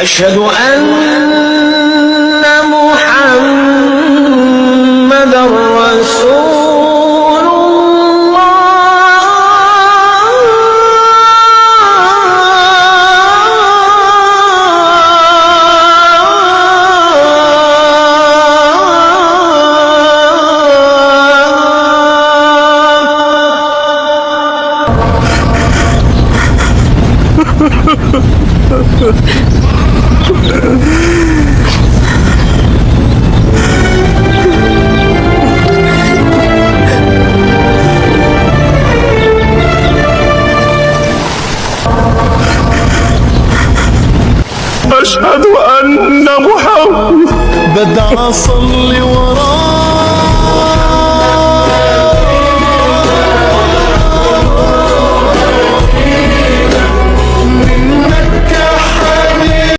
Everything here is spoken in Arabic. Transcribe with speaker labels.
Speaker 1: أشهد أن محمدًا رسول
Speaker 2: أشهد أن محمد
Speaker 3: بدع صلي وراه